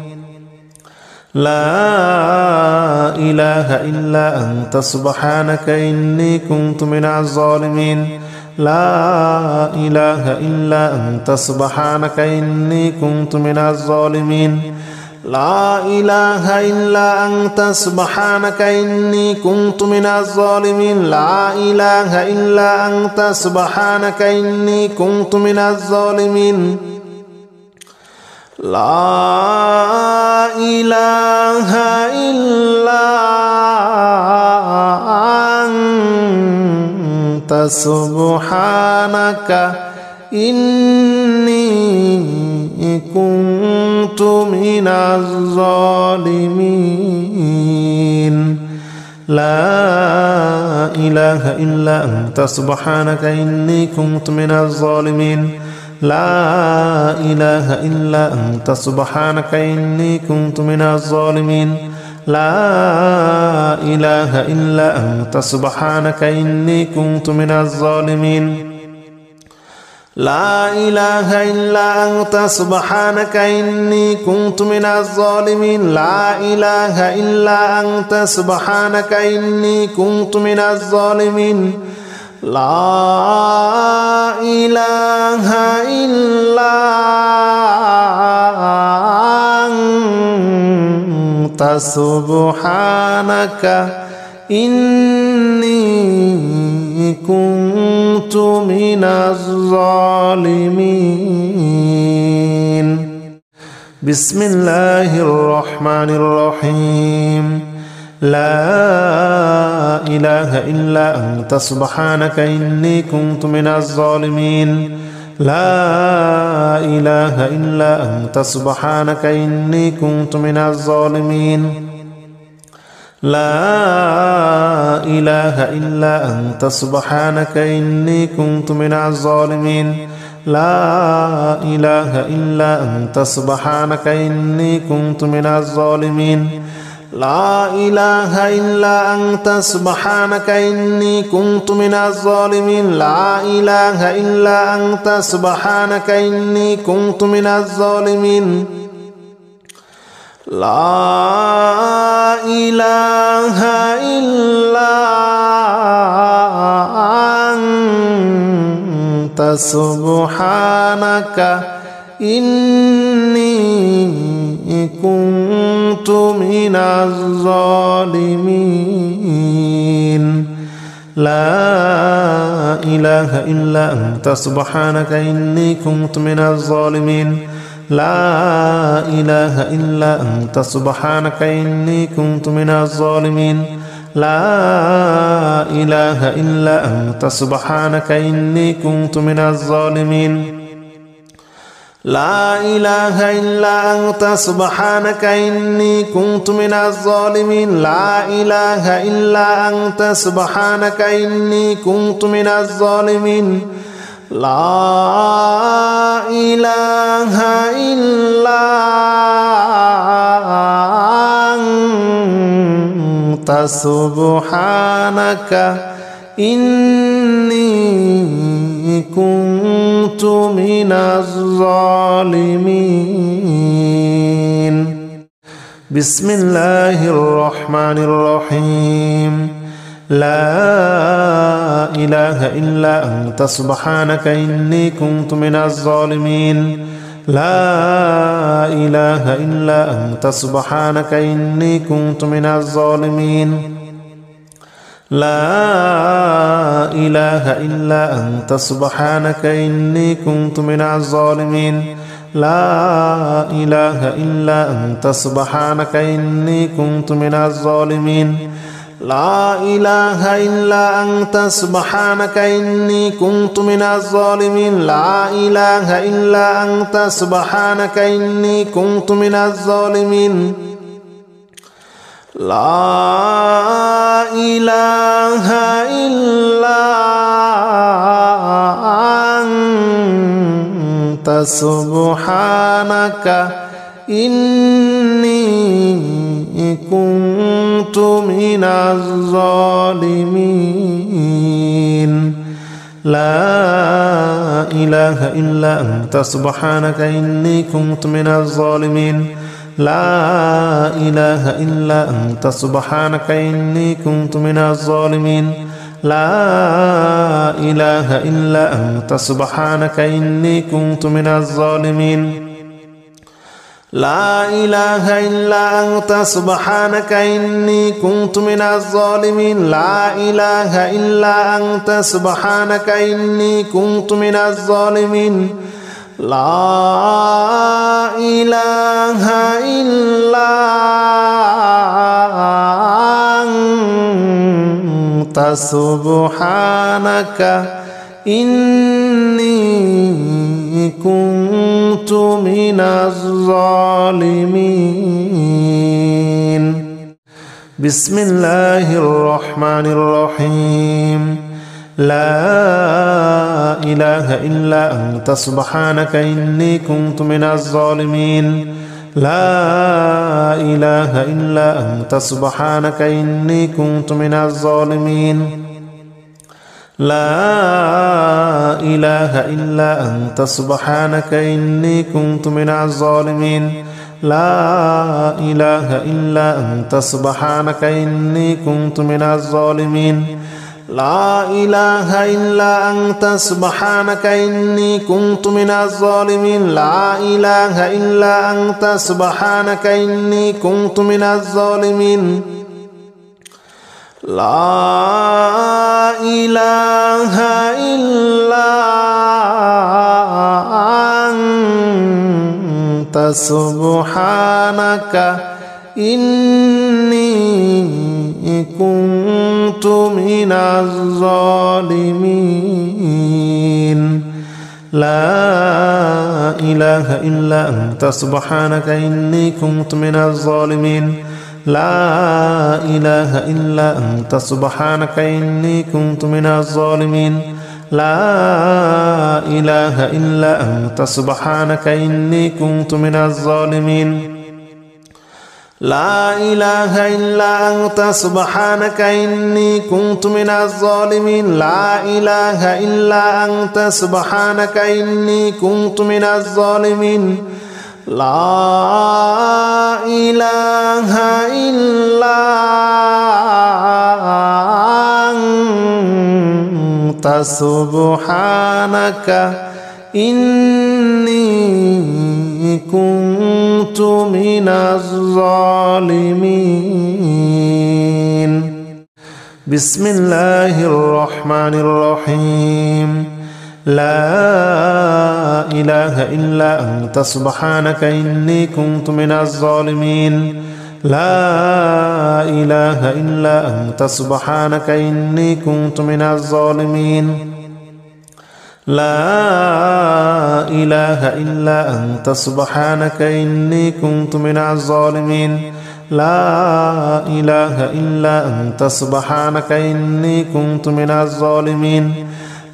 لا إله إلا أنت سبحانك إني كنت من الظالمين لا إله إلا أنت سبحانك إني كنت من الظالمين لا إله إلا أنت سبحانك إني كنت من الظالمين لا إله إلا أنت سبحانك إني كنت من الظالمين لا إله إلا أنت سبحانك إني كنت من الظالمين لا إله إلا أنت سبحانك إني كنت من الظالمين لا إله إلا أنت سبحانك إني كنت من الظالمين لا إله إلا أنت سبحانك إني كنت من الظالمين لا إله إلا أنت سبحانك إني كنت من الظالمين لا إله إلا أنت سبحانك إني كنت من الظالمين لا إله إلا أنت سبحانك إني كنت من الظالمين بسم الله الرحمن الرحيم لا إله إلا أنت سبحانك إني كنت من الظالمين لا إله إلا أنت سبحانك إني كنت من الظالمين لا إله إلا أنت سبحانك إني كنت من الظالمين لا إله إلا أنت سبحانك إني كنت من الظالمين لا إله إلا أنت سبحانك إني كنت من الظالمين لا إله إلا أنت سبحانك إني كنت من الظالمين لا إله إلا أنت سبحانك إني كنت من الظالمين لا إله إلا أنت سبحانك إني كنت من الظالمين لا إله إلا أنت سبحانك إني كنت من الظالمين لا إله إلا أنت سبحانك إني كنت من الظالمين لا إله إلا أنت سبحانك إني كنت من الظالمين لا إله إلا أنت سبحانك إني كنت من الظالمين لا إله إلا أنت سبحانك إني كنت من الظالمين بسم الله الرحمن الرحيم لا إله إلا أنت سبحانك إني كنت من الظالمين لا إله إلا أنت سبحانك إني كنت من الظالمين لا إله إلا أنت سبحانك إني كنت من الظالمين لا إله إلا أنت سبحانك إني كنت من الظالمين لا إله إلا أنت سبحانك إني كنت من الظالمين لا إله إلا أنت سبحانك إني كنت من الظالمين لا إله إلا أنت سبحانك إني كنت من الظالمين لا إله إلا أنت سبحانك إني كنت من الظالمين لا إله إلا أنت سبحانك إني كنت من الظالمين لا إله إلا أنت سبحانك إني كنت من الظالمين لا إله إلا أنت سبحانك إني كنت من الظالمين لا إله إلا أنت سبحانك إني كنت من الظالمين لا إله إلا أنت سبحانك إني كنت من الظالمين بسم الله الرحمن الرحيم لا إله إلا أنت سبحانك إني كنت من الظالمين لا إله إلا أنت سبحانك إني كنت من الظالمين لا إله إلا أنت سبحانك إني كنت من الظالمين لا إله إلا أنت سبحانك إني كنت من الظالمين لا إله إلا أنت سبحانك إني كنت من الظالمين لا إله إلا أنت سبحانك إني كنت من الظالمين لا إله إلا أنت سبحانك إني كنت من الظالمين لا إله إلا أنت سبحانك إني كنت من الظالمين لا إله إلا أنت سبحانك إني كنت من الظالمين لا إله إلا أنت سبحانك إني كنت من الظالمين لا إله إلا أنت سبحانك إني كنت من الظالمين لا إله إلا أنت سبحانك إني كنت من الظالمين لا إله إلا أنت سبحانك إني كنت من الظالمين بسم الله الرحمن الرحيم لا إله إلا أنت سبحانك إني كنت من الظالمين لا إله إلا أنت سبحانك إني كنت من الظالمين لا إله إلا أنت سبحانك إني كنت من الظالمين لا إله إلا أنت سبحانك إني كنت من الظالمين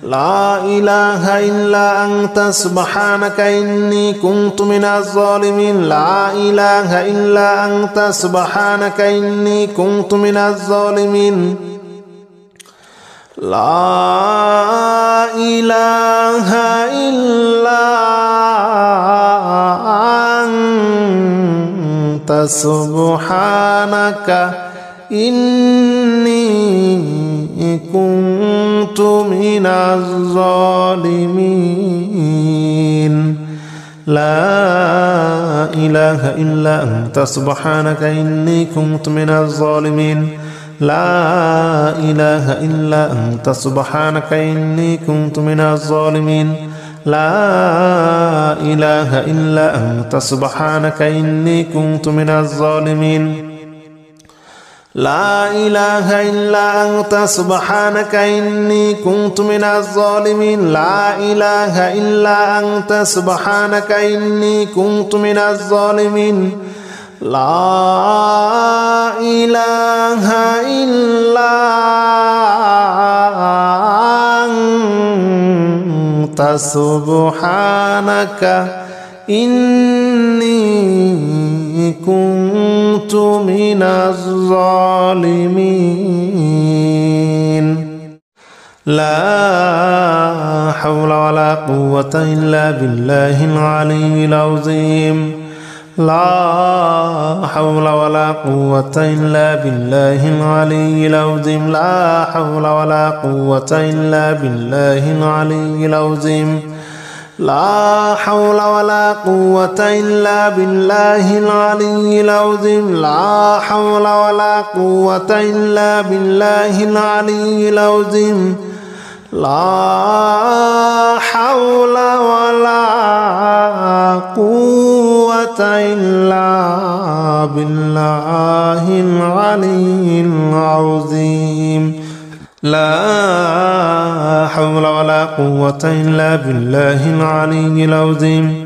لا إله إلا أنت سبحانك إني كنت من الظالمين لا إله إلا أنت سبحانك إني كنت من الظالمين لا إله إلا أنت سبحانك إني كنت من الظالمين لا إله إلا أنت سبحانك إني كنت من الظالمين لا إله إلا أنت سبحانك إني كنت من الظالمين لا إله إلا أنت سبحانك إني كنت من الظالمين لا إله إلا أنت سبحانك إني كنت من الظالمين لا إله إلا أنت سبحانك إني كنت من الظالمين لا إله إلا أنت سبحانك إني كنت من الظالمين لا حول ولا قوة إلا بالله العلي العظيم لا حول ولا قوة إلا بالله العلي العظيم لا حول ولا قوة إلا بالله العلي العظيم لا حول ولا قوة إلا بالله العلي العظيم لا حول ولا قوة إلا بالله العلي العظيم لا حول ولا قوة إلا بالله العلي العظيم لا حول ولا قوة إلا بالله العلي العظيم